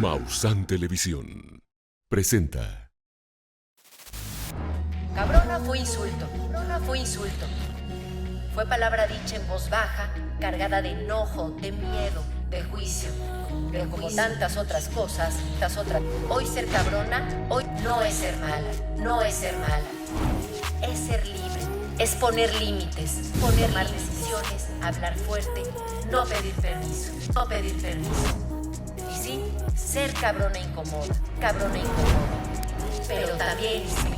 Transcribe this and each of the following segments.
Maussan Televisión presenta. Cabrona fue insulto, cabrona fue insulto. Fue palabra dicha en voz baja, cargada de enojo, de miedo, de juicio. Pero como tantas otras cosas, hoy ser cabrona, hoy no es ser mala, no es ser mala. Es ser libre, es poner límites, tomar decisiones, hablar fuerte, no pedir permiso, no pedir permiso. Y sí, ser cabrona incomoda, pero también inspira.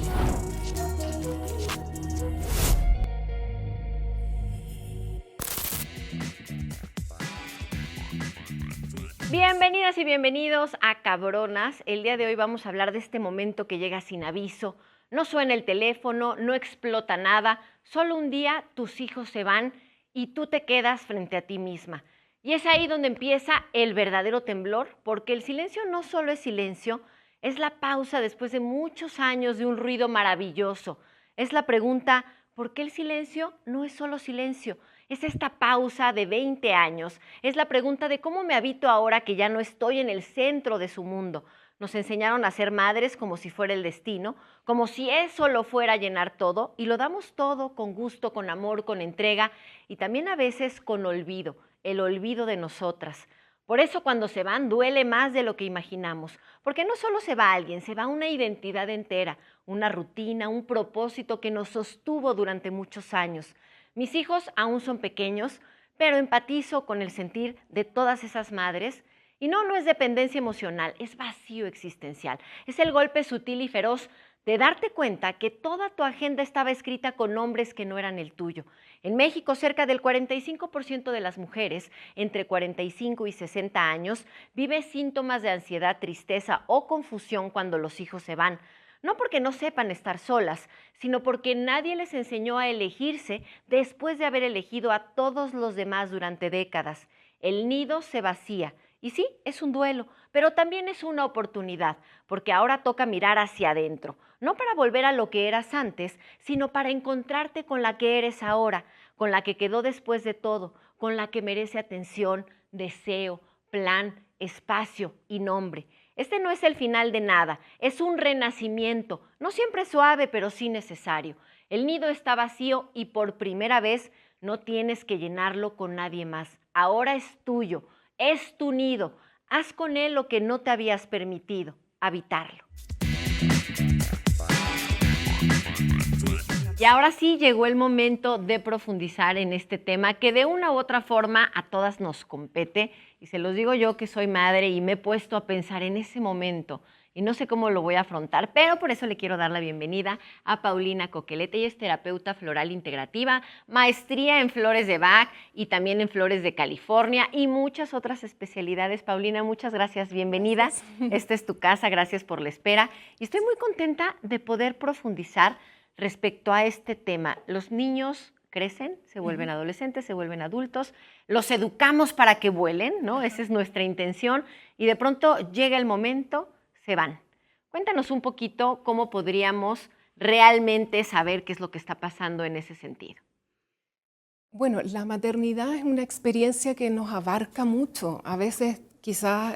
Bienvenidas y bienvenidos a Cabronas. El día de hoy vamos a hablar de este momento que llega sin aviso. No suena el teléfono, no explota nada, solo un día tus hijos se van y tú te quedas frente a ti misma. Y es ahí donde empieza el verdadero temblor, porque el silencio no solo es silencio, es la pausa después de muchos años de un ruido maravilloso. Es la pregunta, ¿por qué el silencio no es solo silencio? Es esta pausa de 20 años. Es la pregunta de cómo me habito ahora que ya no estoy en el centro de su mundo. Nos enseñaron a ser madres como si fuera el destino, como si eso lo fuera a llenar todo, y lo damos todo con gusto, con amor, con entrega y también a veces con olvido, el olvido de nosotras. Por eso cuando se van duele más de lo que imaginamos, porque no solo se va alguien, se va una identidad entera, una rutina, un propósito que nos sostuvo durante muchos años. Mis hijos aún son pequeños, pero empatizo con el sentir de todas esas madres. Y no es dependencia emocional, es vacío existencial. Es el golpe sutil y feroz de darte cuenta que toda tu agenda estaba escrita con nombres que no eran el tuyo. En México, cerca del 45% de las mujeres entre 45 y 60 años vive síntomas de ansiedad, tristeza o confusión cuando los hijos se van. No porque no sepan estar solas, sino porque nadie les enseñó a elegirse después de haber elegido a todos los demás durante décadas. El nido se vacía. Y sí, es un duelo, pero también es una oportunidad, porque ahora toca mirar hacia adentro, no para volver a lo que eras antes, sino para encontrarte con la que eres ahora, con la que quedó después de todo, con la que merece atención, deseo, plan, espacio y nombre. Este no es el final de nada, es un renacimiento, no siempre suave, pero sí necesario. El nido está vacío y por primera vez no tienes que llenarlo con nadie más. Ahora es tuyo. Es tu nido. Haz con él lo que no te habías permitido, habitarlo. Y ahora sí llegó el momento de profundizar en este tema que de una u otra forma a todas nos compete. Y se los digo yo que soy madre y me he puesto a pensar en ese momento y no sé cómo lo voy a afrontar, pero por eso le quiero dar la bienvenida a Paulina Coquelete. Ella es terapeuta floral integrativa, maestría en flores de Bach y también en flores de California y muchas otras especialidades. Paulina, muchas gracias, bienvenida. Gracias. Esta es tu casa, gracias por la espera. Y estoy muy contenta de poder profundizar respecto a este tema. Los niños crecen, se vuelven adolescentes, se vuelven adultos, los educamos para que vuelen, ¿no? Esa es nuestra intención y de pronto llega el momento, se van. Cuéntanos un poquito cómo podríamos realmente saber qué es lo que está pasando en ese sentido. Bueno, la maternidad es una experiencia que nos abarca mucho, a veces quizás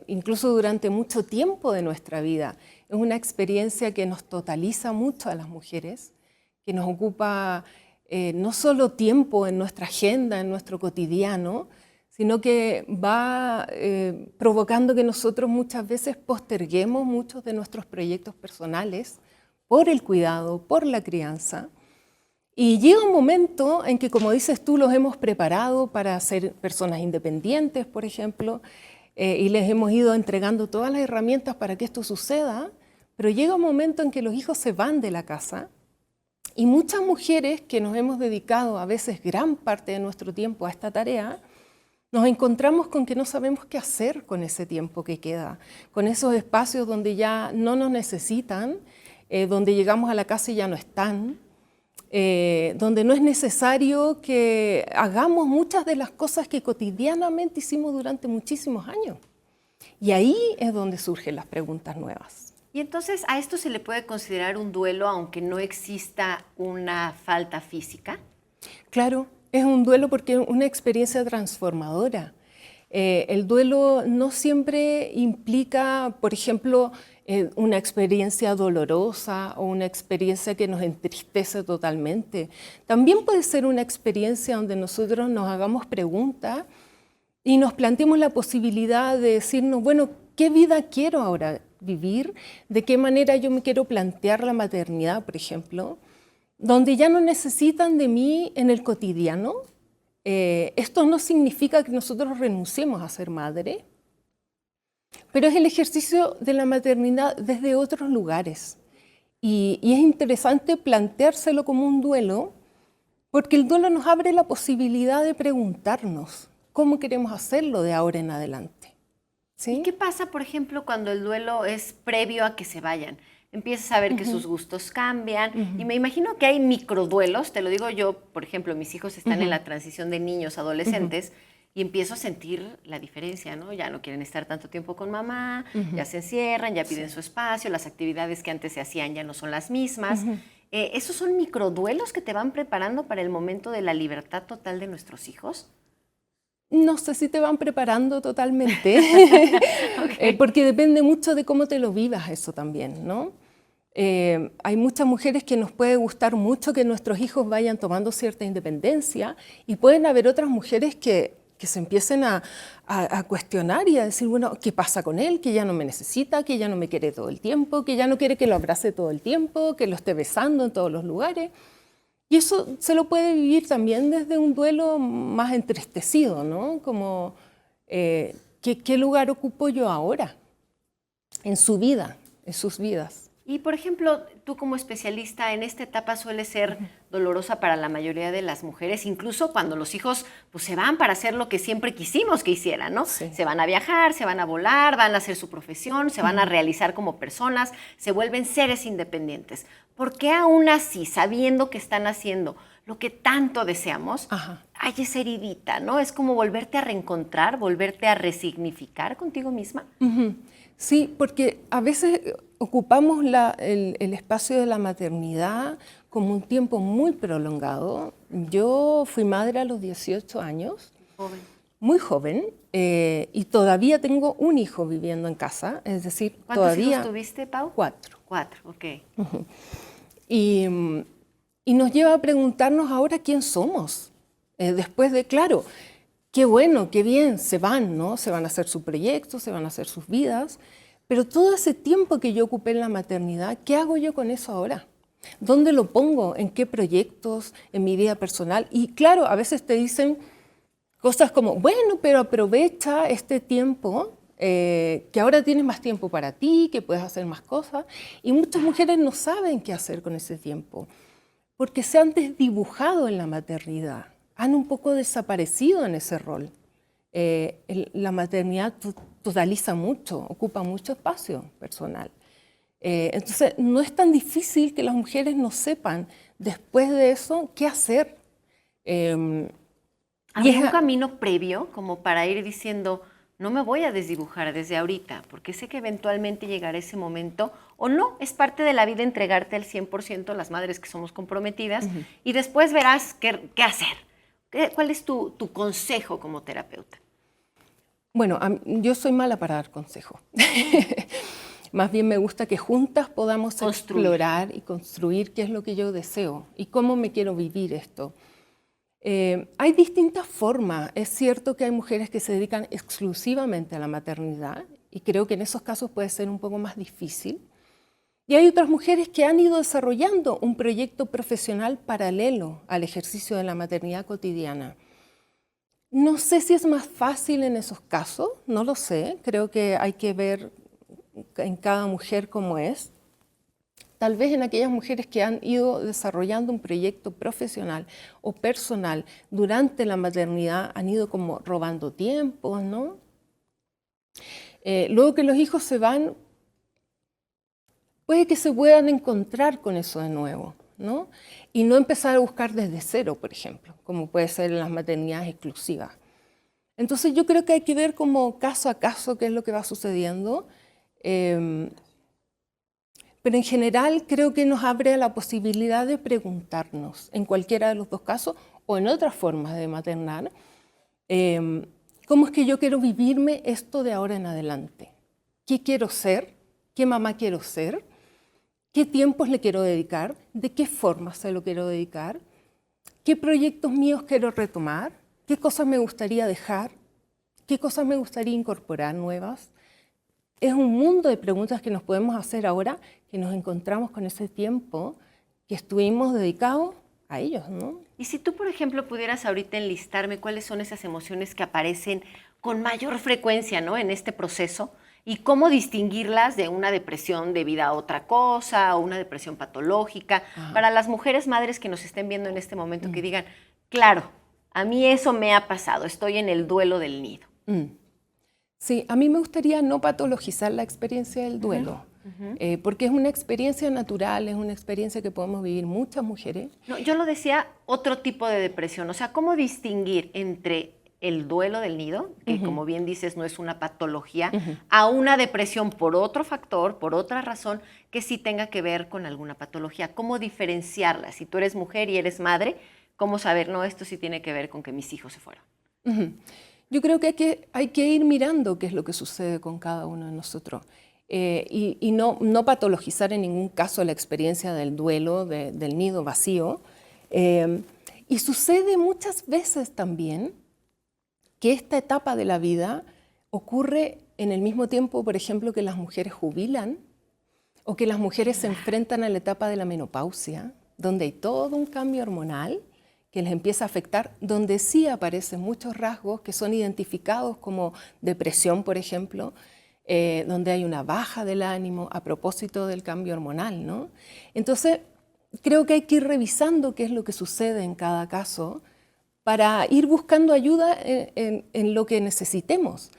incluso durante mucho tiempo de nuestra vida. Es una experiencia que nos totaliza mucho a las mujeres, que nos ocupa no solo tiempo en nuestra agenda, en nuestro cotidiano, sino que va provocando que nosotros muchas veces posterguemos muchos de nuestros proyectos personales por el cuidado, por la crianza. Y llega un momento en que, como dices tú, los hemos preparado para ser personas independientes, por ejemplo, y les hemos ido entregando todas las herramientas para que esto suceda, pero llega un momento en que los hijos se van de la casa y muchas mujeres que nos hemos dedicado a veces gran parte de nuestro tiempo a esta tarea, nos encontramos con que no sabemos qué hacer con ese tiempo que queda, con esos espacios donde ya no nos necesitan, donde llegamos a la casa y ya no están, donde no es necesario que hagamos muchas de las cosas que cotidianamente hicimos durante muchísimos años. Y ahí es donde surgen las preguntas nuevas. Y entonces, ¿a esto se le puede considerar un duelo aunque no exista una falta física? Claro, es un duelo porque es una experiencia transformadora. El duelo no siempre implica, por ejemplo, una experiencia dolorosa o una experiencia que nos entristece totalmente. También puede ser una experiencia donde nosotros nos hagamos preguntas y nos planteemos la posibilidad de decirnos, bueno, ¿qué vida quiero ahora vivir? ¿De qué manera yo me quiero plantear la maternidad, por ejemplo? Donde ya no necesitan de mí en el cotidiano. Esto no significa que nosotros renunciemos a ser madre, pero es el ejercicio de la maternidad desde otros lugares. Y es interesante planteárselo como un duelo, porque el duelo nos abre la posibilidad de preguntarnos cómo queremos hacerlo de ahora en adelante. ¿Sí? ¿Y qué pasa, por ejemplo, cuando el duelo es previo a que se vayan? Empiezas a ver que sus gustos cambian y me imagino que hay microduelos, te lo digo yo, por ejemplo, mis hijos están en la transición de niños a adolescentes y empiezo a sentir la diferencia, ¿no? Ya no quieren estar tanto tiempo con mamá, ya se encierran, ya piden su espacio, las actividades que antes se hacían ya no son las mismas. ¿Esos son microduelos que te van preparando para el momento de la libertad total de nuestros hijos? No sé si te van preparando totalmente, porque depende mucho de cómo te lo vivas eso también, ¿no? Hay muchas mujeres que nos puede gustar mucho que nuestros hijos vayan tomando cierta independencia y pueden haber otras mujeres que se empiecen a cuestionar y a decir, bueno, ¿qué pasa con él? Que ya no me necesita, que ya no me quiere todo el tiempo, que ya no quiere que lo abrace todo el tiempo, que lo esté besando en todos los lugares. Y eso se lo puede vivir también desde un duelo más entristecido, ¿no? Como, ¿qué lugar ocupo yo ahora en su vida, en sus vidas? Y, por ejemplo, tú como especialista, en esta etapa suele ser dolorosa para la mayoría de las mujeres, incluso cuando los hijos pues, se van para hacer lo que siempre quisimos que hicieran, ¿no? Sí. Se van a viajar, se van a volar, van a hacer su profesión, se van a realizar como personas, se vuelven seres independientes. ¿Por qué aún así, sabiendo que están haciendo lo que tanto deseamos, hay esa heridita, ¿no? Es como volverte a reencontrar, volverte a resignificar contigo misma. Sí, porque a veces ocupamos el espacio de la maternidad como un tiempo muy prolongado. Yo fui madre a los 18 años, Joven. muy joven, y todavía tengo un hijo viviendo en casa, es decir, ¿Cuántos todavía hijos tuviste, Pau? 4. 4, ok. Y nos lleva a preguntarnos ahora quién somos. Después de, claro, qué bueno, qué bien, se van, ¿no? Se van a hacer sus proyectos, se van a hacer sus vidas, pero todo ese tiempo que yo ocupé en la maternidad, ¿qué hago yo con eso ahora? ¿Dónde lo pongo? ¿En qué proyectos? ¿En mi vida personal? Y claro, a veces te dicen cosas como, bueno, pero aprovecha este tiempo, que ahora tienes más tiempo para ti, que puedes hacer más cosas. Y muchas mujeres no saben qué hacer con ese tiempo, porque se han desdibujado en la maternidad, han un poco desaparecido en ese rol. La maternidad totaliza mucho, ocupa mucho espacio personal. Entonces, no es tan difícil que las mujeres no sepan después de eso qué hacer. ¿Hay un camino previo como para ir diciendo, no me voy a desdibujar desde ahorita, porque sé que eventualmente llegará ese momento, o no, es parte de la vida entregarte al 100% a las madres que somos comprometidas, y después verás qué hacer? ¿Cuál es tu consejo como terapeuta? Bueno, yo soy mala para dar consejo. Más bien me gusta que juntas podamos explorar y construir qué es lo que yo deseo y cómo me quiero vivir esto. Hay distintas formas. Es cierto que hay mujeres que se dedican exclusivamente a la maternidad y creo que en esos casos puede ser un poco más difícil. Y hay otras mujeres que han ido desarrollando un proyecto profesional paralelo al ejercicio de la maternidad cotidiana. No sé si es más fácil en esos casos, no lo sé. Creo que hay que ver en cada mujer cómo es. Tal vez en aquellas mujeres que han ido desarrollando un proyecto profesional o personal durante la maternidad han ido como robando tiempo, ¿no? Luego que los hijos se van, puede que se puedan encontrar con eso de nuevo, ¿no? Y no empezar a buscar desde cero, por ejemplo, como puede ser en las maternidades exclusivas. Entonces yo creo que hay que ver como caso a caso qué es lo que va sucediendo. Pero en general creo que nos abre la posibilidad de preguntarnos, en cualquiera de los dos casos o en otras formas de maternar, ¿Cómo es que yo quiero vivirme esto de ahora en adelante? ¿Qué quiero ser? ¿Qué mamá quiero ser? ¿Qué tiempos le quiero dedicar? ¿De qué forma se lo quiero dedicar? ¿Qué proyectos míos quiero retomar? ¿Qué cosas me gustaría dejar? ¿Qué cosas me gustaría incorporar nuevas? Es un mundo de preguntas que nos podemos hacer ahora que nos encontramos con ese tiempo que estuvimos dedicados a ellos, ¿no? Y si tú, por ejemplo, pudieras ahorita enlistarme cuáles son esas emociones que aparecen con mayor frecuencia, ¿no?, en este proceso, y cómo distinguirlas de una depresión debida a otra cosa o una depresión patológica, para las mujeres madres que nos estén viendo en este momento, que digan, claro, a mí eso me ha pasado, estoy en el duelo del nido. Sí, a mí me gustaría no patologizar la experiencia del duelo, porque es una experiencia natural, es una experiencia que podemos vivir muchas mujeres. No, yo lo decía otro tipo de depresión, o sea, ¿cómo distinguir entre el duelo del nido, que como bien dices no es una patología, a una depresión por otro factor, por otra razón, que sí tenga que ver con alguna patología? ¿Cómo diferenciarla? Si tú eres mujer y eres madre, ¿cómo saber, no, esto sí tiene que ver con que mis hijos se fueron? Yo creo que hay que ir mirando qué es lo que sucede con cada uno de nosotros y no patologizar en ningún caso la experiencia del duelo, del nido vacío. Y sucede muchas veces también que esta etapa de la vida ocurre en el mismo tiempo, por ejemplo, que las mujeres jubilan o que las mujeres se enfrentan a la etapa de la menopausia, donde hay todo un cambio hormonal que les empieza a afectar, donde sí aparecen muchos rasgos que son identificados como depresión, por ejemplo, donde hay una baja del ánimo a propósito del cambio hormonal, ¿no? Entonces, creo que hay que ir revisando qué es lo que sucede en cada caso para ir buscando ayuda en lo que necesitemos.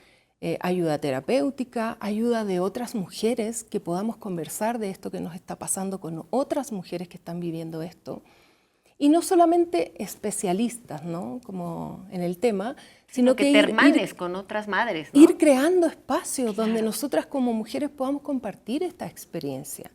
Ayuda terapéutica, ayuda de otras mujeres, que podamos conversar de esto que nos está pasando con otras mujeres que están viviendo esto. Y no solamente especialistas, ¿no?, como en el tema, sino que te hermanes con otras madres, ¿no? Ir creando espacios donde nosotras como mujeres podamos compartir esta experiencia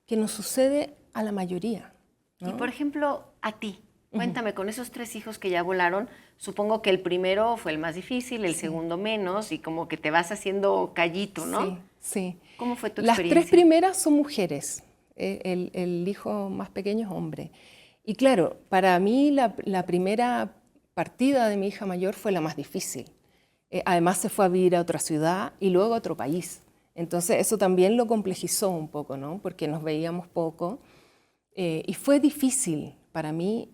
que nos sucede a la mayoría, ¿no? Y por ejemplo, a ti, cuéntame, con esos 3 hijos que ya volaron, supongo que el primero fue el más difícil, el segundo menos, y como que te vas haciendo callito, ¿no? Sí, sí. ¿Cómo fue tu Las experiencia? 3 primeras son mujeres, el hijo más pequeño es hombre. Y claro, para mí la primera partida de mi hija mayor fue la más difícil. Además se fue a vivir a otra ciudad y luego a otro país. Entonces eso también lo complejizó un poco, ¿no?, porque nos veíamos poco. Y fue difícil para mí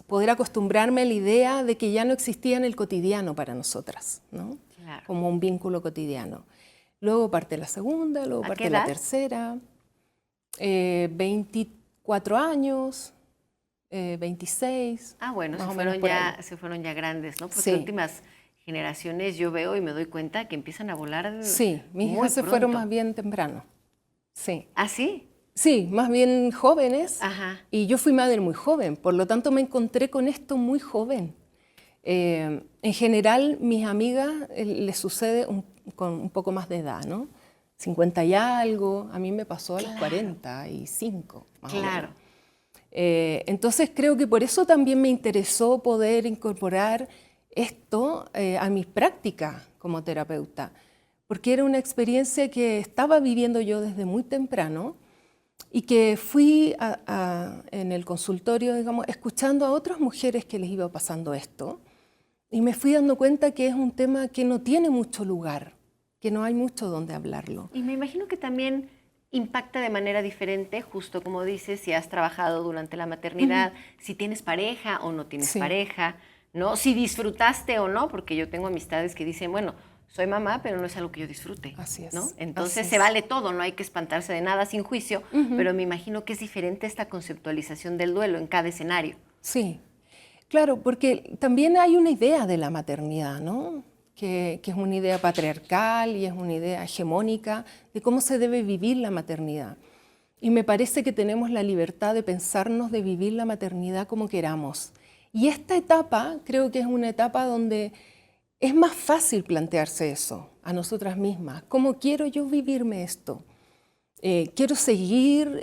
poder acostumbrarme a la idea de que ya no existía en el cotidiano para nosotras, ¿no? Claro. Como un vínculo cotidiano. Luego parte la segunda, luego ¿A parte qué la edad? tercera, 24 años, 26. Ah, bueno, más se o menos fueron, por ya, ahí. se fueron ya grandes, ¿no? Porque Sí. últimas generaciones yo veo y me doy cuenta que empiezan a volar Sí, mis muy hijas se fueron pronto. más bien temprano. Sí. ¿Ah, sí? Sí, más bien jóvenes. Ajá. Y yo fui madre muy joven, por lo tanto me encontré con esto muy joven. En general, mis amigas les sucede con un poco más de edad, ¿no? 50 y algo, a mí me pasó a los 45, más o menos. Claro. Entonces creo que por eso también me interesó poder incorporar esto a mis prácticas como terapeuta, porque era una experiencia que estaba viviendo yo desde muy temprano y que fui en el consultorio, digamos, escuchando a otras mujeres que les iba pasando esto, y me fui dando cuenta que es un tema que no tiene mucho lugar, que no hay mucho donde hablarlo. Y me imagino que también impacta de manera diferente, justo como dices, si has trabajado durante la maternidad, si tienes pareja o no tienes Sí. pareja, ¿no? Si disfrutaste o no, porque yo tengo amistades que dicen, bueno, soy mamá, pero no es algo que yo disfrute, Así es, ¿no? Entonces así se es. vale todo, no hay que espantarse de nada sin juicio, pero me imagino que es diferente esta conceptualización del duelo en cada escenario. Sí, claro, porque también hay una idea de la maternidad, ¿no?, que es una idea patriarcal y es una idea hegemónica de cómo se debe vivir la maternidad. Y me parece que tenemos la libertad de pensarnos, de vivir la maternidad como queramos. Y esta etapa creo que es una etapa donde es más fácil plantearse eso a nosotras mismas. ¿Cómo quiero yo vivirme esto? ¿Quiero seguir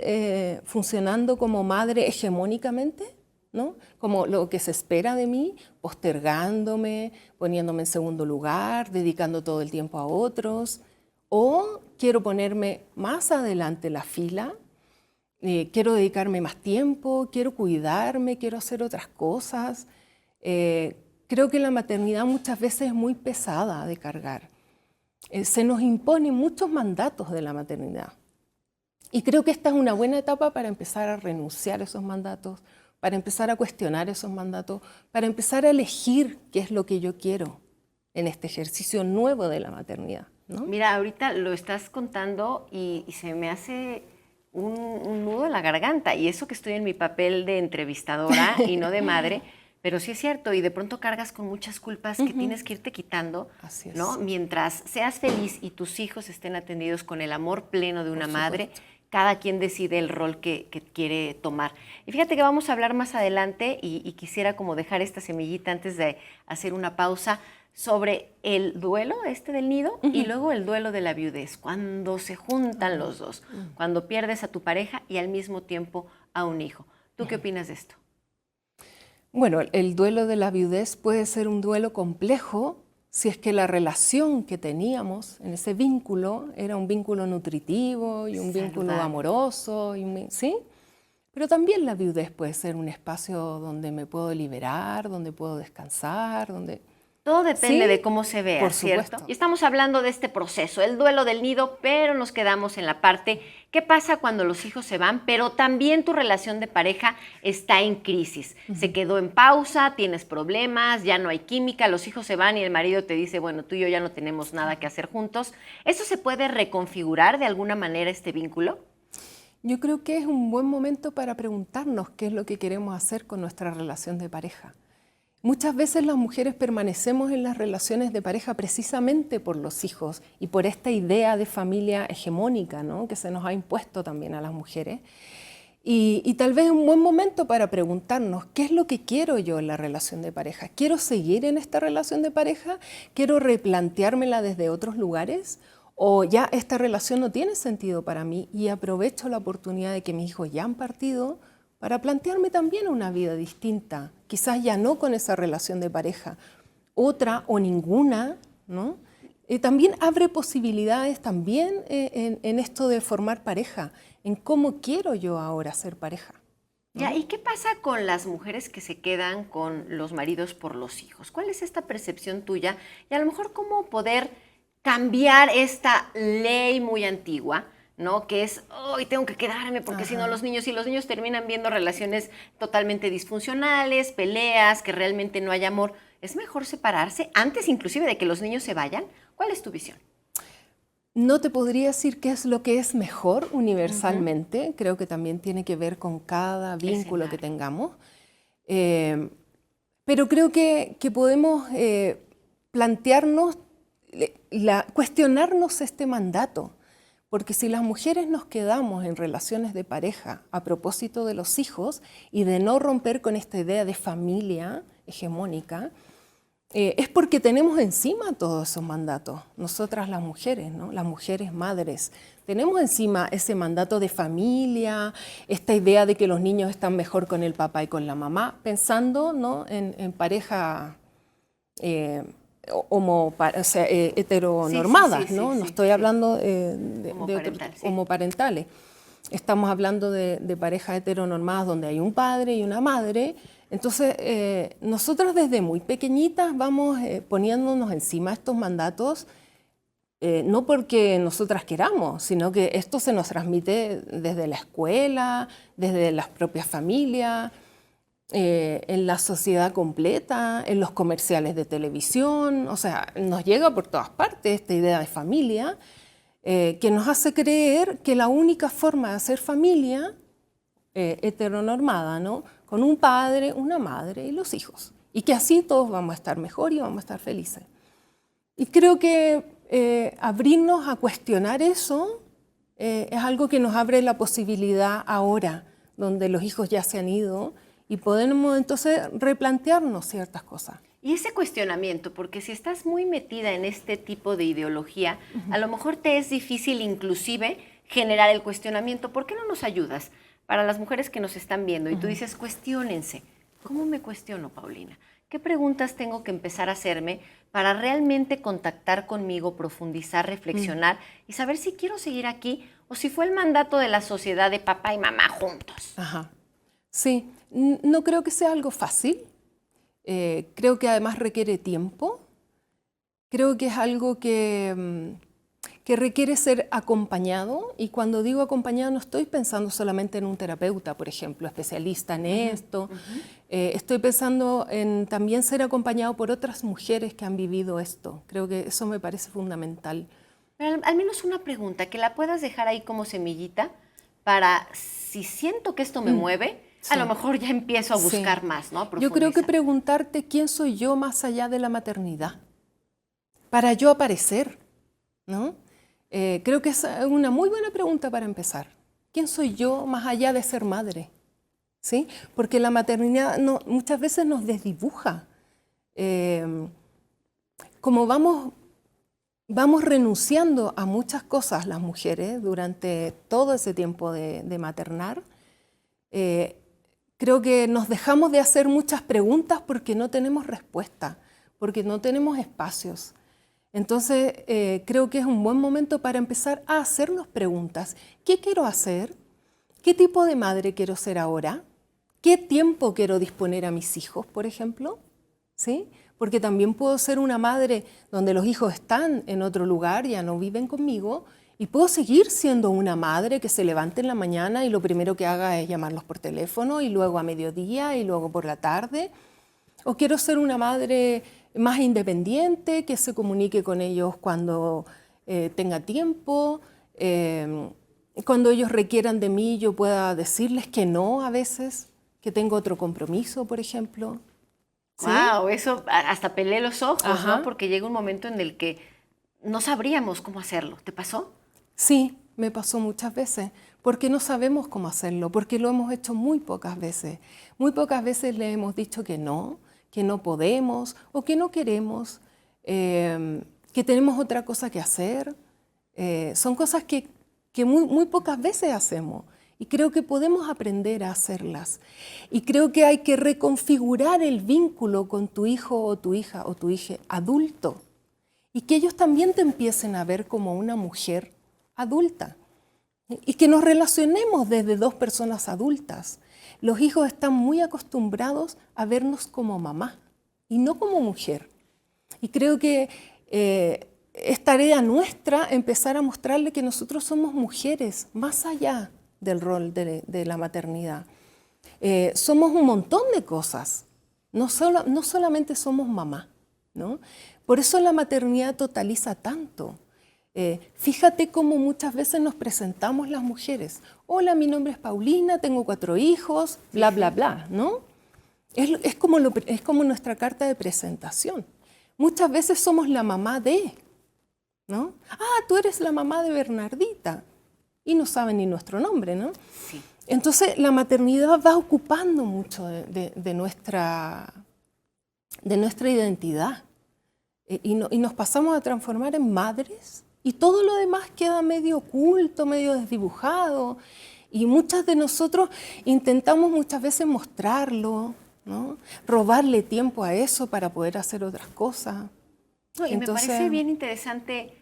funcionando como madre hegemónicamente? ¿no? Como lo que se espera de mí, postergándome, poniéndome en segundo lugar, dedicando todo el tiempo a otros. O quiero ponerme más adelante la fila, quiero dedicarme más tiempo, quiero cuidarme, quiero hacer otras cosas. Creo que la maternidad muchas veces es muy pesada de cargar. Se nos imponen muchos mandatos de la maternidad. Y creo que esta es una buena etapa para empezar a renunciar a esos mandatos, para empezar a cuestionar esos mandatos, para empezar a elegir qué es lo que yo quiero en este ejercicio nuevo de la maternidad, ¿no? Mira, ahorita lo estás contando y se me hace un nudo en la garganta. Y eso que estoy en mi papel de entrevistadora y no de madre, pero sí es cierto. Y de pronto cargas con muchas culpas que tienes que irte quitando, Así es. ¿no? Mientras seas feliz y tus hijos estén atendidos con el amor pleno de una Por madre, supuesto. cada quien decide el rol que quiere tomar. Y fíjate que vamos a hablar más adelante y quisiera como dejar esta semillita antes de hacer una pausa sobre el duelo del nido y luego el duelo de la viudez, cuando se juntan los dos, cuando pierdes a tu pareja y al mismo tiempo a un hijo. ¿Tú qué opinas de esto? Bueno, el duelo de la viudez puede ser un duelo complejo si es que la relación que teníamos en ese vínculo era un vínculo nutritivo y un vínculo Saludable. amoroso, ¿sí? Pero también la viudez puede ser un espacio donde me puedo liberar, donde puedo descansar, donde... Todo depende Sí, de cómo se vea, por ¿cierto? supuesto. Y estamos hablando de este proceso, el duelo del nido, pero nos quedamos en la parte, ¿qué pasa cuando los hijos se van? Pero también tu relación de pareja está en crisis. Se quedó en pausa, tienes problemas, ya no hay química, los hijos se van y el marido te dice, bueno, tú y yo ya no tenemos nada que hacer juntos. ¿Eso se puede reconfigurar de alguna manera este vínculo? Yo creo que es un buen momento para preguntarnos qué es lo que queremos hacer con nuestra relación de pareja. Muchas veces las mujeres permanecemos en las relaciones de pareja precisamente por los hijos y por esta idea de familia hegemónica, ¿no? Que se nos ha impuesto también a las mujeres. Y tal vez es un buen momento para preguntarnos qué es lo que quiero yo en la relación de pareja. ¿Quiero seguir en esta relación de pareja? ¿Quiero replanteármela desde otros lugares? ¿O ya esta relación no tiene sentido para mí y aprovecho la oportunidad de que mis hijos ya han partido para plantearme también una vida distinta, quizás ya no con esa relación de pareja, otra o ninguna, ¿no? También abre posibilidades también en esto de formar pareja, en cómo quiero yo ahora ser pareja. Ya, ¿y qué pasa con las mujeres que se quedan con los maridos por los hijos? ¿Cuál es esta percepción tuya? Y a lo mejor cómo poder cambiar esta ley muy antigua, ¿no? Que es, hoy tengo que quedarme porque si no los niños terminan viendo relaciones totalmente disfuncionales, peleas, que realmente no hay amor. ¿Es mejor separarse antes inclusive de que los niños se vayan? ¿Cuál es tu visión? No te podría decir qué es lo que es mejor universalmente, creo que también tiene que ver con cada vínculo que tengamos, pero creo que podemos plantearnos, cuestionarnos este mandato. Porque si las mujeres nos quedamos en relaciones de pareja a propósito de los hijos y de no romper con esta idea de familia hegemónica, es porque tenemos encima todos esos mandatos. Nosotras las mujeres, ¿no? Las mujeres madres, tenemos encima ese mandato de familia, esta idea de que los niños están mejor con el papá y con la mamá, pensando, ¿no? en pareja heteronormadas, ¿no? No estoy hablando de homoparentales. Estamos hablando de parejas heteronormadas donde hay un padre y una madre. Entonces, nosotros desde muy pequeñitas vamos poniéndonos encima estos mandatos, no porque nosotras queramos, sino que esto se nos transmite desde la escuela, desde las propias familias, en la sociedad completa, en los comerciales de televisión, o sea, nos llega por todas partes esta idea de familia que nos hace creer que la única forma de hacer familia heteronormada, ¿no? Con un padre, una madre y los hijos, y que así todos vamos a estar mejor y vamos a estar felices. Y creo que abrirnos a cuestionar eso es algo que nos abre la posibilidad ahora, donde los hijos ya se han ido, y podemos entonces replantearnos ciertas cosas. Y ese cuestionamiento, porque si estás muy metida en este tipo de ideología, a lo mejor te es difícil inclusive generar el cuestionamiento. ¿Por qué no nos ayudas? Para las mujeres que nos están viendo y tú dices, cuestiónense, ¿Cómo me cuestiono, Paulina? ¿Qué preguntas tengo que empezar a hacerme para realmente contactar conmigo, profundizar, reflexionar y saber si quiero seguir aquí o si fue el mandato de la sociedad de papá y mamá juntos? Ajá. Sí, no creo que sea algo fácil. Creo que además requiere tiempo. Creo que es algo que requiere ser acompañado, y cuando digo acompañado no estoy pensando solamente en un terapeuta, por ejemplo, especialista en esto. Estoy pensando en también ser acompañado por otras mujeres que han vivido esto. Creo que eso me parece fundamental. Pero al menos una pregunta, que la puedas dejar ahí como semillita para, si siento que esto me mueve, Sí. a lo mejor ya empiezo a buscar más, ¿no? Yo creo que Profundizar. preguntarte quién soy yo más allá de la maternidad, para yo aparecer, ¿no? Creo que es una muy buena pregunta para empezar. ¿Quién soy yo más allá de ser madre? ¿Sí? Porque la maternidad muchas veces nos desdibuja. Como vamos renunciando a muchas cosas las mujeres durante todo ese tiempo de maternar, creo que nos dejamos de hacer muchas preguntas porque no tenemos respuesta, porque no tenemos espacios. Entonces, creo que es un buen momento para empezar a hacernos preguntas. ¿Qué quiero hacer? ¿Qué tipo de madre quiero ser ahora? ¿Qué tiempo quiero disponer a mis hijos, por ejemplo? ¿Sí? Porque también puedo ser una madre donde los hijos están en otro lugar, ya no viven conmigo, y puedo seguir siendo una madre que se levante en la mañana y lo primero que haga es llamarlos por teléfono, y luego a mediodía, y luego por la tarde. O quiero ser una madre más independiente, que se comunique con ellos cuando tenga tiempo, cuando ellos requieran de mí yo pueda decirles que no a veces, que tengo otro compromiso, por ejemplo. ¿Sí? Wow, eso hasta pelé los ojos, Ajá. ¿no? Porque llega un momento en el que no sabríamos cómo hacerlo. ¿Te pasó? Sí, me pasó muchas veces, porque no sabemos cómo hacerlo, porque lo hemos hecho muy pocas veces. Muy pocas veces le hemos dicho que no podemos o que no queremos, que tenemos otra cosa que hacer. Son cosas que muy pocas veces hacemos, y creo que podemos aprender a hacerlas. Y creo que hay que reconfigurar el vínculo con tu hijo o tu hija o tu hija adulto, y que ellos también te empiecen a ver como una mujer adulta, y que nos relacionemos desde dos personas adultas. Los hijos están muy acostumbrados a vernos como mamá y no como mujer. Y creo que es tarea nuestra empezar a mostrarle que nosotros somos mujeres, más allá del rol de la maternidad. Somos un montón de cosas, no solamente somos mamá, ¿no? Por eso la maternidad totaliza tanto. Fíjate cómo muchas veces nos presentamos las mujeres. Hola, mi nombre es Paulina, tengo 4 hijos, bla, bla, bla, ¿no? Es como nuestra carta de presentación. Muchas veces somos la mamá de, ¿no? Ah, tú eres la mamá de Bernardita. Y no saben ni nuestro nombre, ¿no? Sí. Entonces, la maternidad va ocupando mucho de nuestra identidad. Y nos pasamos a transformar en madres, y todo lo demás queda medio oculto, medio desdibujado, y muchas de nosotros intentamos muchas veces mostrarlo, ¿no? Robarle tiempo a eso para poder hacer otras cosas. No, y Entonces, me parece bien interesante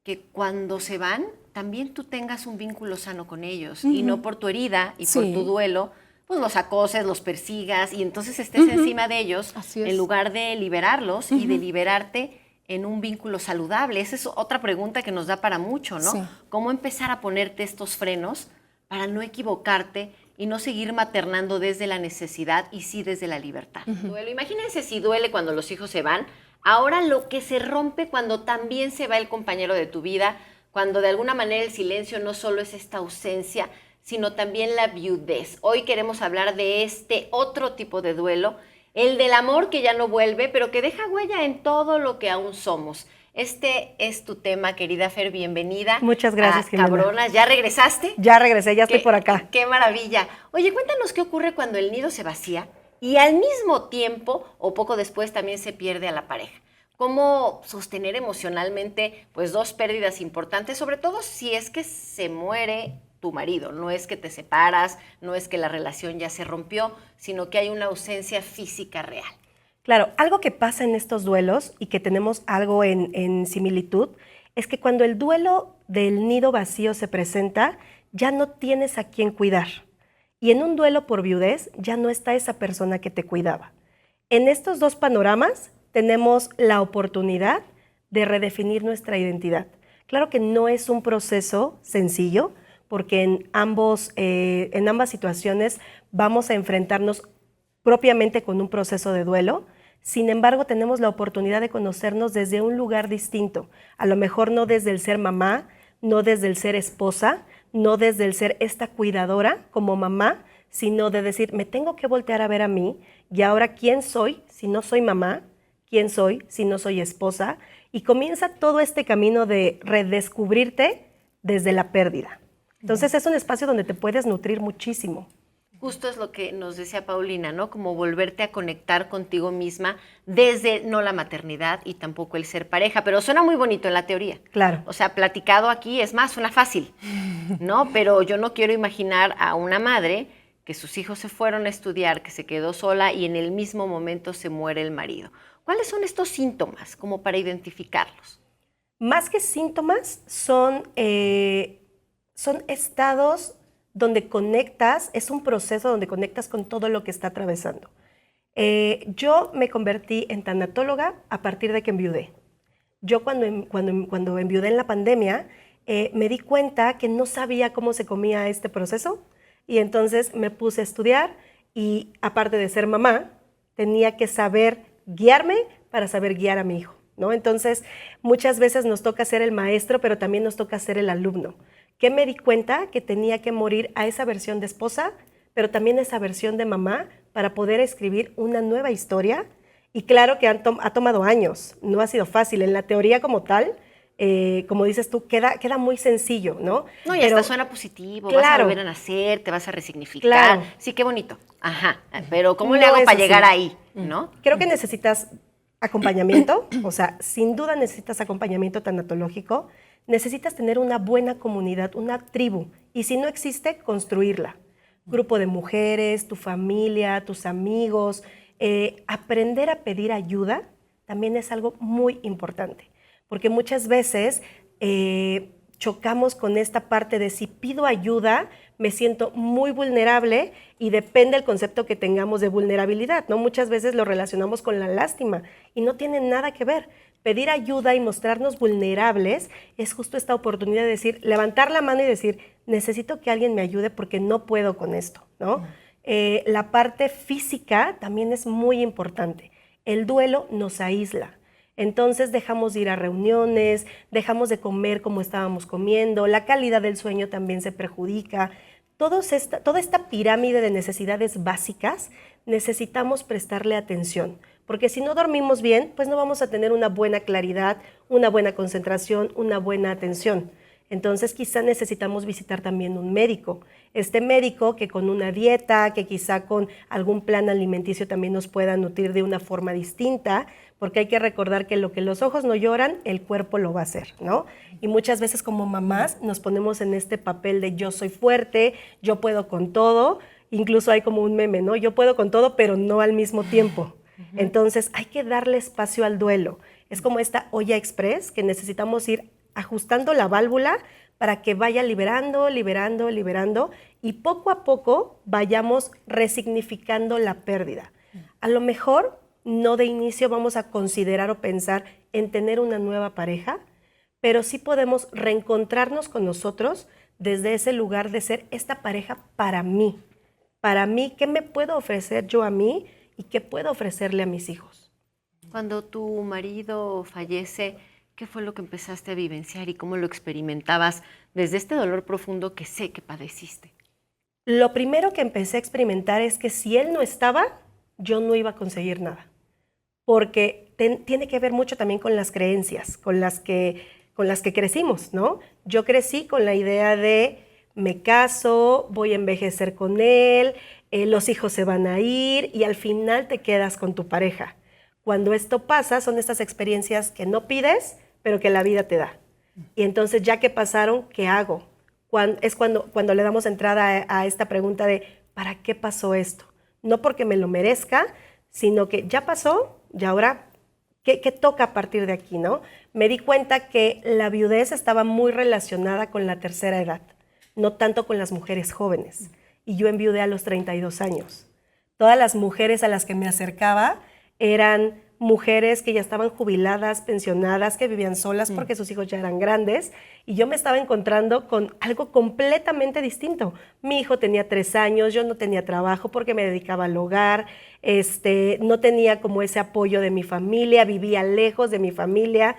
que cuando se van, también tú tengas un vínculo sano con ellos, y no por tu herida y por Sí. tu duelo, pues los acoses, los persigas, y entonces estés encima de ellos Así es. en lugar de liberarlos y de liberarte en un vínculo saludable. Esa es otra pregunta que nos da para mucho, ¿no? Sí. ¿Cómo empezar a ponerte estos frenos para no equivocarte y no seguir maternando desde la necesidad y sí desde la libertad? Duelo. Imagínense si duele cuando los hijos se van. Ahora lo que se rompe cuando también se va el compañero de tu vida, cuando de alguna manera el silencio no solo es esta ausencia, sino también la viudez. Hoy queremos hablar de este otro tipo de duelo, el del amor que ya no vuelve, pero que deja huella en todo lo que aún somos. Este es tu tema, querida Fer, bienvenida. Muchas gracias, a Jimena. Cabronas. ¿Ya regresaste? Ya regresé, ya estoy por acá. Qué maravilla. Oye, cuéntanos qué ocurre cuando el nido se vacía y al mismo tiempo o poco después también se pierde a la pareja. ¿Cómo sostener emocionalmente pues 2 pérdidas importantes, sobre todo si es que se muere tu marido. No es que te separas, no es que la relación ya se rompió, sino que hay una ausencia física real. Claro, algo que pasa en estos duelos y que tenemos algo en similitud es que cuando el duelo del nido vacío se presenta, ya no tienes a quién cuidar. Y en un duelo por viudez ya no está esa persona que te cuidaba. En estos dos panoramas tenemos la oportunidad de redefinir nuestra identidad. Claro que no es un proceso sencillo, porque en ambas situaciones vamos a enfrentarnos propiamente con un proceso de duelo. Sin embargo, tenemos la oportunidad de conocernos desde un lugar distinto. A lo mejor no desde el ser mamá, no desde el ser esposa, no desde el ser esta cuidadora como mamá, sino de decir, me tengo que voltear a ver a mí y ahora ¿quién soy si no soy mamá? ¿Quién soy si no soy esposa? Y comienza todo este camino de redescubrirte desde la pérdida. Entonces es un espacio donde te puedes nutrir muchísimo. Justo es lo que nos decía Paulina, ¿no? Como volverte a conectar contigo misma desde no la maternidad y tampoco el ser pareja, pero suena muy bonito en la teoría. Claro. O sea, platicado aquí es más, suena fácil, ¿no? Pero yo no quiero imaginar a una madre que sus hijos se fueron a estudiar, que se quedó sola y en el mismo momento se muere el marido. ¿Cuáles son estos síntomas como para identificarlos? Más que síntomas, son estados donde conectas, es un proceso donde conectas con todo lo que está atravesando. Yo me convertí en tanatóloga a partir de que enviudé. Yo cuando enviudé en la pandemia, me di cuenta que no sabía cómo se comía este proceso y entonces me puse a estudiar y aparte de ser mamá, tenía que saber guiarme para saber guiar a mi hijo, ¿no? Entonces, muchas veces nos toca ser el maestro, pero también nos toca ser el alumno. Que me di cuenta que tenía que morir a esa versión de esposa, pero también a esa versión de mamá para poder escribir una nueva historia. Y claro que ha tomado años, no ha sido fácil. En la teoría como tal, como dices tú, queda muy sencillo, ¿no? No, y pero, hasta suena positivo, claro, vas a volver a nacer, te vas a resignificar. Claro. Sí, qué bonito. Ajá, pero ¿cómo No le hago es para así. llegar ahí, no? Creo que necesitas acompañamiento, o sea, sin duda necesitas acompañamiento tanatológico, necesitas tener una buena comunidad, una tribu, y si no existe, construirla. Grupo de mujeres, tu familia, tus amigos, aprender a pedir ayuda también es algo muy importante, porque muchas veces chocamos con esta parte de si pido ayuda, me siento muy vulnerable y depende del concepto que tengamos de vulnerabilidad, ¿no? Muchas veces lo relacionamos con la lástima y no tiene nada que ver. Pedir ayuda y mostrarnos vulnerables es justo esta oportunidad de decir, levantar la mano y decir, necesito que alguien me ayude porque no puedo con esto, ¿no? La parte física también es muy importante. El duelo nos aísla. Entonces dejamos de ir a reuniones, dejamos de comer como estábamos comiendo, la calidad del sueño también se perjudica. Toda esta pirámide de necesidades básicas necesitamos prestarle atención, porque si no dormimos bien, pues no vamos a tener una buena claridad, una buena concentración, una buena atención. Entonces quizá necesitamos visitar también un médico. Este médico que con una dieta, que quizá con algún plan alimenticio también nos pueda nutrir de una forma distinta, porque hay que recordar que lo que los ojos no lloran, el cuerpo lo va a hacer, ¿no? Y muchas veces como mamás nos ponemos en este papel de yo soy fuerte, yo puedo con todo, incluso hay como un meme, ¿no? Yo puedo con todo, pero no al mismo tiempo. Entonces hay que darle espacio al duelo. Es como esta olla express que necesitamos ir ajustando la válvula para que vaya liberando, liberando, liberando y poco a poco vayamos resignificando la pérdida. A lo mejor no de inicio vamos a considerar o pensar en tener una nueva pareja, pero sí podemos reencontrarnos con nosotros desde ese lugar de ser esta pareja para mí. Para mí, ¿qué me puedo ofrecer yo a mí y qué puedo ofrecerle a mis hijos? Cuando tu marido fallece, ¿qué fue lo que empezaste a vivenciar y cómo lo experimentabas desde este dolor profundo que sé que padeciste? Lo primero que empecé a experimentar es que si él no estaba, yo no iba a conseguir nada. Porque tiene que ver mucho también con las creencias, con las que crecimos, ¿no? Yo crecí con la idea de me caso, voy a envejecer con él, los hijos se van a ir y al final te quedas con tu pareja. Cuando esto pasa, son estas experiencias que no pides, pero que la vida te da. Y entonces, ya que pasaron, ¿qué hago? es cuando le damos entrada a esta pregunta de ¿para qué pasó esto? No porque me lo merezca, sino que ya pasó y ahora, ¿qué toca a partir de aquí, no? Me di cuenta que la viudez estaba muy relacionada con la tercera edad, no tanto con las mujeres jóvenes. Y yo enviudé a los 32 años. Todas las mujeres a las que me acercaba eran mujeres que ya estaban jubiladas, pensionadas, que vivían solas porque sus hijos ya eran grandes, y yo me estaba encontrando con algo completamente distinto. Mi hijo tenía 3 años, yo no tenía trabajo porque me dedicaba al hogar, no tenía como ese apoyo de mi familia, vivía lejos de mi familia.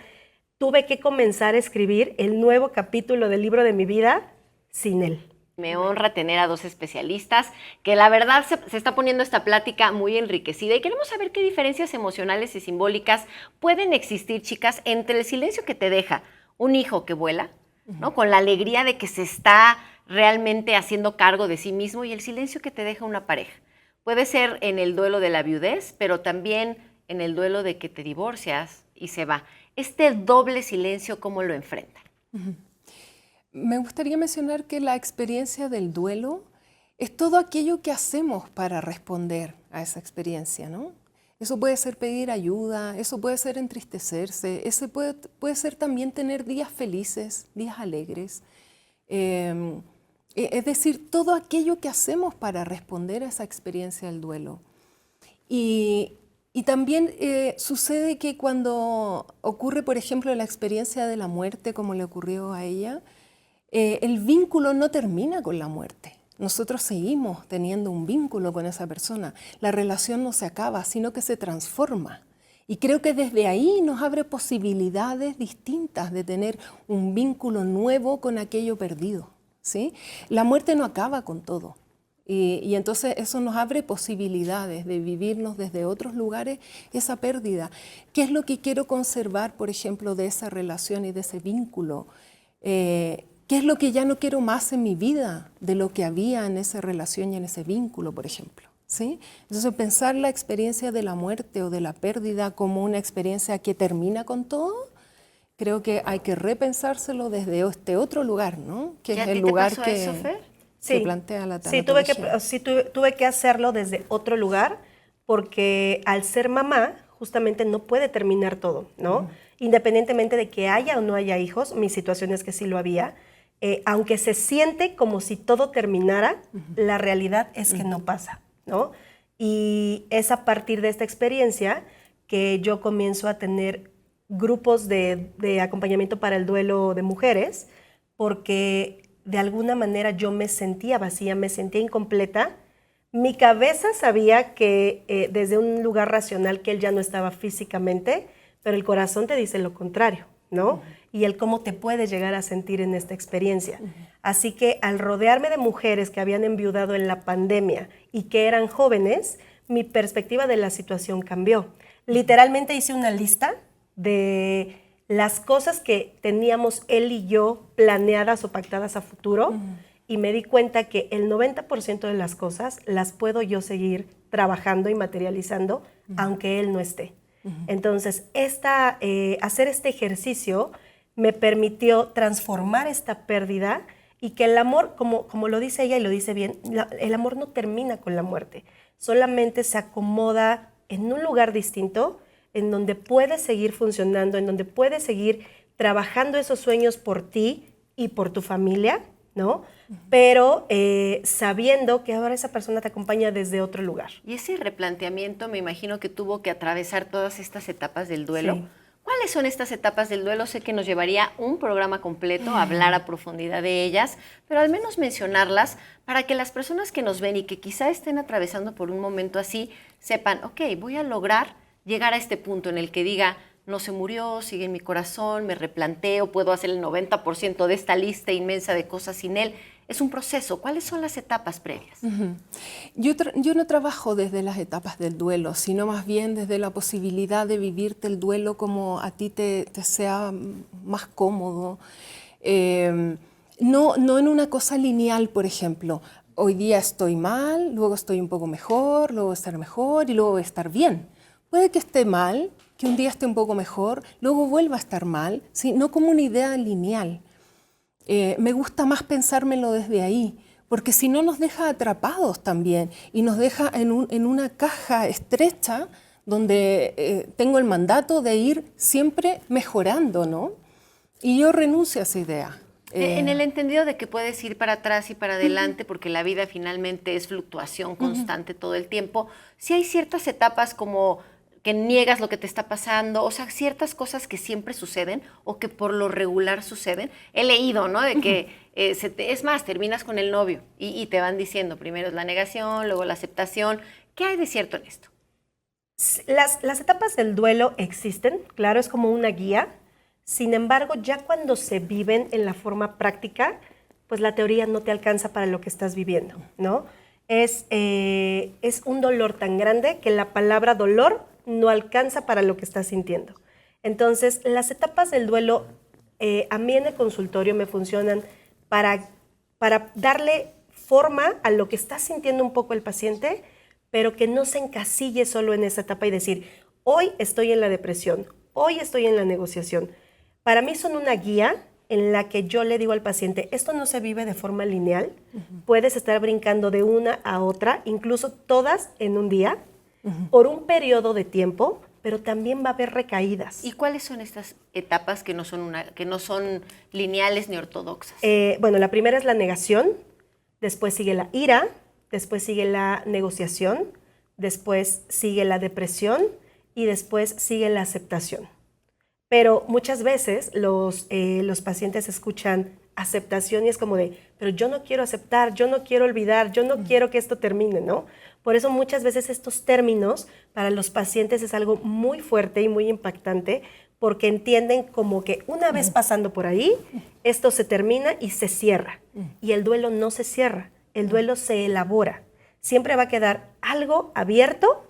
Tuve que comenzar a escribir el nuevo capítulo del libro de mi vida sin él. Me honra tener a 2 especialistas que la verdad se está poniendo esta plática muy enriquecida y queremos saber qué diferencias emocionales y simbólicas pueden existir, chicas, entre el silencio que te deja un hijo que vuela, ¿no? Con la alegría de que se está realmente haciendo cargo de sí mismo, y el silencio que te deja una pareja. Puede ser en el duelo de la viudez, pero también en el duelo de que te divorcias y se va. Este doble silencio, ¿cómo lo enfrentan? Me gustaría mencionar que la experiencia del duelo es todo aquello que hacemos para responder a esa experiencia, ¿no? Eso puede ser pedir ayuda, eso puede ser entristecerse, eso puede ser también tener días felices, días alegres. Es decir, todo aquello que hacemos para responder a esa experiencia del duelo. Y también sucede que cuando ocurre, por ejemplo, la experiencia de la muerte, como le ocurrió a ella, el vínculo no termina con la muerte. Nosotros seguimos teniendo un vínculo con esa persona. La relación no se acaba, sino que se transforma. Y creo que desde ahí nos abre posibilidades distintas de tener un vínculo nuevo con aquello perdido, ¿sí? La muerte no acaba con todo. Y entonces eso nos abre posibilidades de vivirnos desde otros lugares esa pérdida. ¿Qué es lo que quiero conservar, por ejemplo, de esa relación y de ese vínculo? ¿Qué es lo que ya no quiero más en mi vida de lo que había en esa relación y en ese vínculo, por ejemplo? ¿Sí? Entonces, pensar la experiencia de la muerte o de la pérdida como una experiencia que termina con todo, creo que hay que repensárselo desde este otro lugar, ¿no? Que es el lugar que se plantea la tanatología. Sí, tuve que hacerlo desde otro lugar, porque al ser mamá, justamente no puede terminar todo, ¿no? Independientemente de que haya o no haya hijos, mi situación es que sí lo había. Aunque se siente como si todo terminara, la realidad es que no pasa, ¿no? Y es a partir de esta experiencia que yo comienzo a tener grupos de acompañamiento para el duelo de mujeres, porque de alguna manera yo me sentía vacía, me sentía incompleta. Mi cabeza sabía que desde un lugar racional que él ya no estaba físicamente, pero el corazón te dice lo contrario, ¿no? Y el cómo te puedes llegar a sentir en esta experiencia. Así que al rodearme de mujeres que habían enviudado en la pandemia y que eran jóvenes, mi perspectiva de la situación cambió. Literalmente hice una lista de las cosas que teníamos él y yo planeadas o pactadas a futuro, y me di cuenta que el 90% de las cosas las puedo yo seguir trabajando y materializando, aunque él no esté. Entonces, hacer este ejercicio me permitió transformar esta pérdida, y que el amor, como lo dice ella y lo dice bien, el amor no termina con la muerte, solamente se acomoda en un lugar distinto, en donde puedes seguir funcionando, en donde puedes seguir trabajando esos sueños por ti y por tu familia, ¿no? Pero sabiendo que ahora esa persona te acompaña desde otro lugar. Y ese replanteamiento me imagino que tuvo que atravesar todas estas etapas del duelo. Sí. ¿Cuáles son estas etapas del duelo? Sé que nos llevaría un programa completo a hablar a profundidad de ellas, pero al menos mencionarlas para que las personas que nos ven y que quizá estén atravesando por un momento así, sepan, ok, voy a lograr llegar a este punto en el que diga, no se murió, sigue en mi corazón, me replanteo, puedo hacer el 90% de esta lista inmensa de cosas sin él. Es un proceso. ¿Cuáles son las etapas previas? Yo no trabajo desde las etapas del duelo, sino más bien desde la posibilidad de vivirte el duelo como a ti te sea más cómodo. No en una cosa lineal, por ejemplo. Hoy día estoy mal, luego estoy un poco mejor, luego voy a estar mejor y luego voy a estar bien. Puede que esté mal, que un día esté un poco mejor, luego vuelva a estar mal, ¿sí? No como una idea lineal. Me gusta más pensármelo desde ahí, porque si no nos deja atrapados también y nos deja en una caja estrecha donde tengo el mandato de ir siempre mejorando, ¿no? Y yo renuncio a esa idea. En el entendido de que puedes ir para atrás y para adelante, porque la vida finalmente es fluctuación constante todo el tiempo, sí hay ciertas etapas como que niegas lo que te está pasando, o sea, ciertas cosas que siempre suceden o que por lo regular suceden. He leído, ¿no? De que, es más, terminas con el novio y te van diciendo, primero es la negación, luego la aceptación. ¿Qué hay de cierto en esto? Las etapas del duelo existen, claro, es como una guía. Sin embargo, ya cuando se viven en la forma práctica, pues la teoría no te alcanza para lo que estás viviendo, ¿no? Es un dolor tan grande que la palabra dolor no alcanza para lo que estás sintiendo. Entonces, las etapas del duelo a mí en el consultorio me funcionan para darle forma a lo que está sintiendo un poco el paciente, pero que no se encasille solo en esa etapa y decir, hoy estoy en la depresión, hoy estoy en la negociación. Para mí son una guía en la que yo le digo al paciente, esto no se vive de forma lineal, puedes estar brincando de una a otra, incluso todas en un día, por un periodo de tiempo, pero también va a haber recaídas. ¿Y cuáles son estas etapas que no son lineales ni ortodoxas? Bueno, la primera es la negación, después sigue la ira, después sigue la negociación, después sigue la depresión y después sigue la aceptación. Pero muchas veces los pacientes escuchan aceptación y es como de, pero yo no quiero aceptar, yo no quiero olvidar, yo no quiero que esto termine, ¿no? Por eso muchas veces estos términos para los pacientes es algo muy fuerte y muy impactante porque entienden como que una vez pasando por ahí, esto se termina y se cierra. Y el duelo no se cierra, el duelo se elabora. Siempre va a quedar algo abierto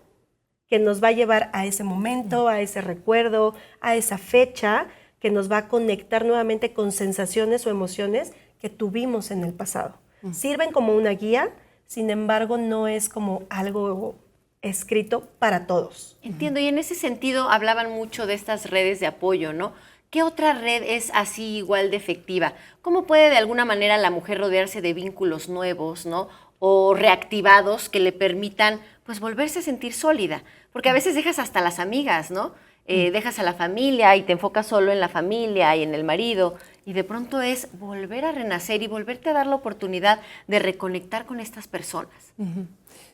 que nos va a llevar a ese momento, a ese recuerdo, a esa fecha, que nos va a conectar nuevamente con sensaciones o emociones que tuvimos en el pasado. Sirven como una guía, sin embargo, no es como algo escrito para todos. Entiendo, y en ese sentido hablaban mucho de estas redes de apoyo, ¿no? ¿Qué otra red es así igual de efectiva? ¿Cómo puede de alguna manera la mujer rodearse de vínculos nuevos, ¿no? O reactivados que le permitan pues volverse a sentir sólida? Porque a veces dejas hasta las amigas, ¿no? Dejas a la familia y te enfocas solo en la familia y en el marido y de pronto es volver a renacer y volverte a dar la oportunidad de reconectar con estas personas.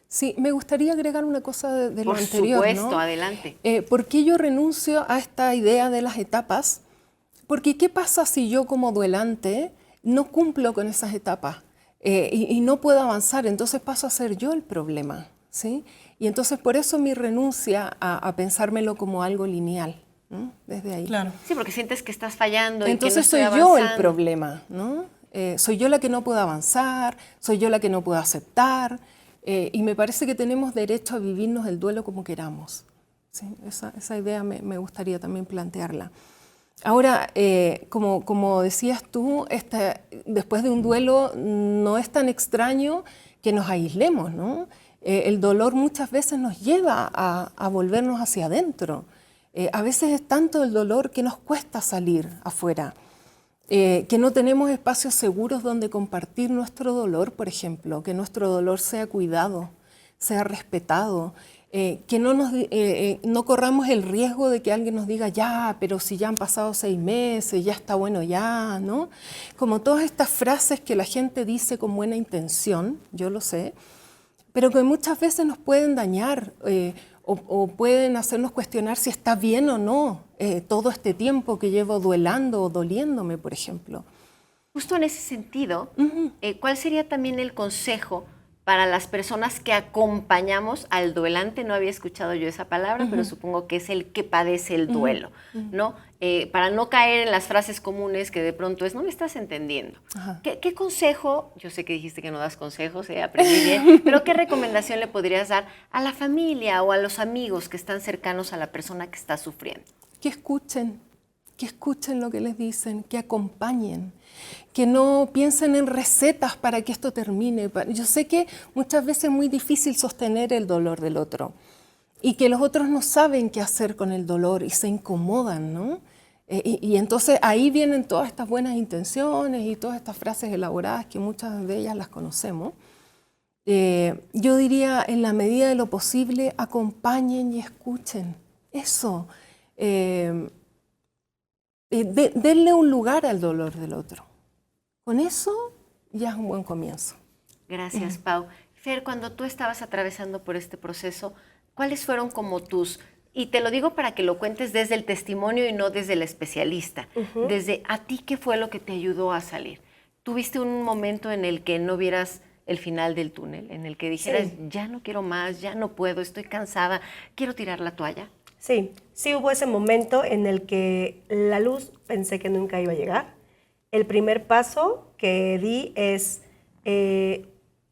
Sí, me gustaría agregar una cosa de lo anterior. Por supuesto, ¿no? adelante. ¿Por qué yo renuncio a esta idea de las etapas? Porque ¿qué pasa si yo como duelante no cumplo con esas etapas y no puedo avanzar? Entonces paso a ser yo el problema, ¿sí? Y entonces por eso mi renuncia a pensármelo como algo lineal, ¿no? Desde ahí. Claro. Sí, porque sientes que estás fallando Entonces y que no soy estoy yo avanzando. el problema, ¿no? Soy yo la que no puedo avanzar, soy yo la que no puedo aceptar y me parece que tenemos derecho a vivirnos el duelo como queramos. ¿Sí? Esa idea me gustaría también plantearla. Ahora, como decías tú, después de un duelo no es tan extraño que nos aislemos, ¿no? El dolor muchas veces nos lleva a volvernos hacia adentro. A veces es tanto el dolor que nos cuesta salir afuera, que no tenemos espacios seguros donde compartir nuestro dolor, por ejemplo, que nuestro dolor sea cuidado, sea respetado, que no corramos el riesgo de que alguien nos diga, ya, pero si ya han pasado 6 meses, ya está bueno ya, ¿no? Como todas estas frases que la gente dice con buena intención, yo lo sé, pero que muchas veces nos pueden dañar o pueden hacernos cuestionar si está bien o no todo este tiempo que llevo duelando o doliéndome, por ejemplo. Justo en ese sentido, ¿cuál sería también el consejo para las personas que acompañamos al duelante? No había escuchado yo esa palabra, pero supongo que es el que padece el duelo, ¿no? Para no caer en las frases comunes que de pronto es, no me estás entendiendo. ¿Qué consejo, yo sé que dijiste que no das consejos, aprendí bien, pero qué recomendación le podrías dar a la familia o a los amigos que están cercanos a la persona que está sufriendo? Que escuchen lo que les dicen, que acompañen, que no piensen en recetas para que esto termine. Yo sé que muchas veces es muy difícil sostener el dolor del otro y que los otros no saben qué hacer con el dolor y se incomodan, ¿no? Y entonces ahí vienen todas estas buenas intenciones y todas estas frases elaboradas que muchas de ellas las conocemos. Yo diría, en la medida de lo posible, acompañen y escuchen. Eso. Denle un lugar al dolor del otro. Con eso ya es un buen comienzo. Gracias, Pau. Fer, cuando tú estabas atravesando por este proceso, ¿cuáles fueron como tus... Y te lo digo para que lo cuentes desde el testimonio y no desde el especialista. Desde a ti, ¿qué fue lo que te ayudó a salir? ¿Tuviste un momento en el que no vieras el final del túnel, en el que dijeras, ya no quiero más, ya no puedo, estoy cansada, quiero tirar la toalla? Sí, sí hubo ese momento en el que la luz pensé que nunca iba a llegar. El primer paso que di es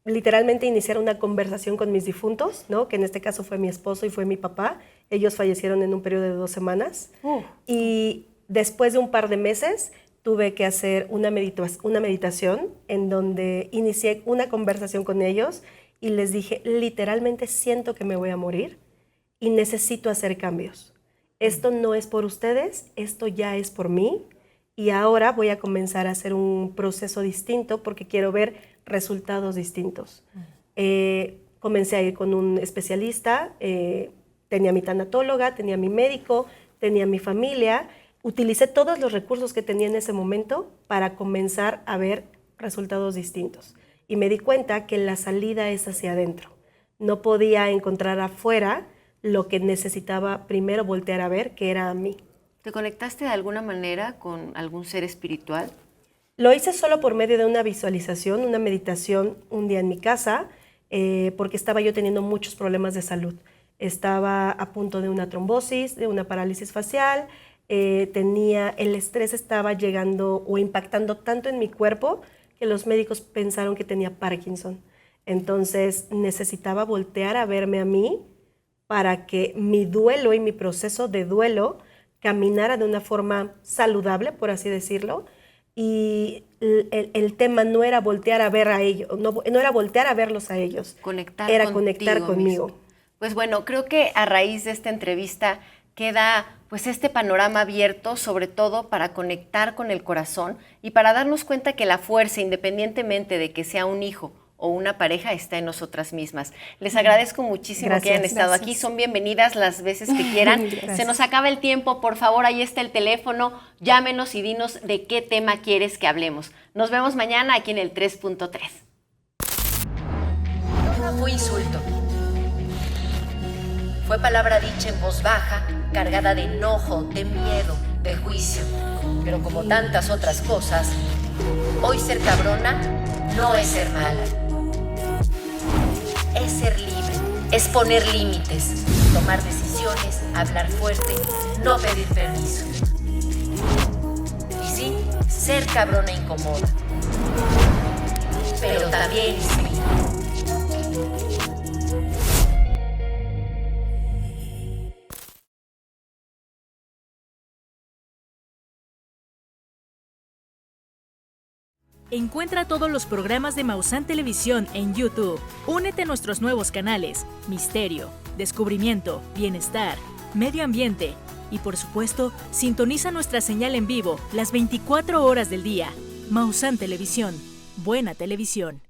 literalmente iniciar una conversación con mis difuntos, ¿no? Que en este caso fue mi esposo y fue mi papá. Ellos fallecieron en un periodo de 2 semanas. Y después de un par de meses tuve que hacer una meditación en donde inicié una conversación con ellos y les dije, literalmente siento que me voy a morir y necesito hacer cambios. Esto no es por ustedes, esto ya es por mí y ahora voy a comenzar a hacer un proceso distinto porque quiero ver resultados distintos. Comencé a ir con un especialista, tenía mi tanatóloga, tenía mi médico, tenía mi familia. Utilicé todos los recursos que tenía en ese momento para comenzar a ver resultados distintos. Y me di cuenta que la salida es hacia adentro. No podía encontrar afuera lo que necesitaba primero voltear a ver, que era a mí. ¿Te conectaste de alguna manera con algún ser espiritual? Lo hice solo por medio de una visualización, una meditación un día en mi casa, porque estaba yo teniendo muchos problemas de salud. Estaba a punto de una trombosis, de una parálisis facial, el estrés estaba llegando o impactando tanto en mi cuerpo que los médicos pensaron que tenía Parkinson. Entonces necesitaba voltear a verme a mí para que mi duelo y mi proceso de duelo caminara de una forma saludable, por así decirlo. Y el tema no era voltear a ver a ellos, no era voltear a verlos a ellos, era conectar conmigo. Mismo. Pues bueno, creo que a raíz de esta entrevista queda pues este panorama abierto, sobre todo para conectar con el corazón y para darnos cuenta que la fuerza, independientemente de que sea un hijo o una pareja, está en nosotras mismas. Les agradezco muchísimo que hayan estado aquí. Son bienvenidas las veces que quieran. Se nos acaba el tiempo. Por favor, ahí está el teléfono. Llámenos y dinos de qué tema quieres que hablemos. Nos vemos mañana aquí en el 3.3. No fue insulto. Fue palabra dicha en voz baja, cargada de enojo, de miedo, de juicio. Pero como tantas otras cosas, hoy ser cabrona no es ser mala. Es ser libre, es poner límites, tomar decisiones, hablar fuerte, no pedir permiso. Y sí, ser cabrona incomoda, pero también es libre. Encuentra todos los programas de Maussan Televisión en YouTube. Únete a nuestros nuevos canales: Misterio, Descubrimiento, Bienestar, Medio Ambiente y, por supuesto, sintoniza nuestra señal en vivo las 24 horas del día. Maussan Televisión. Buena televisión.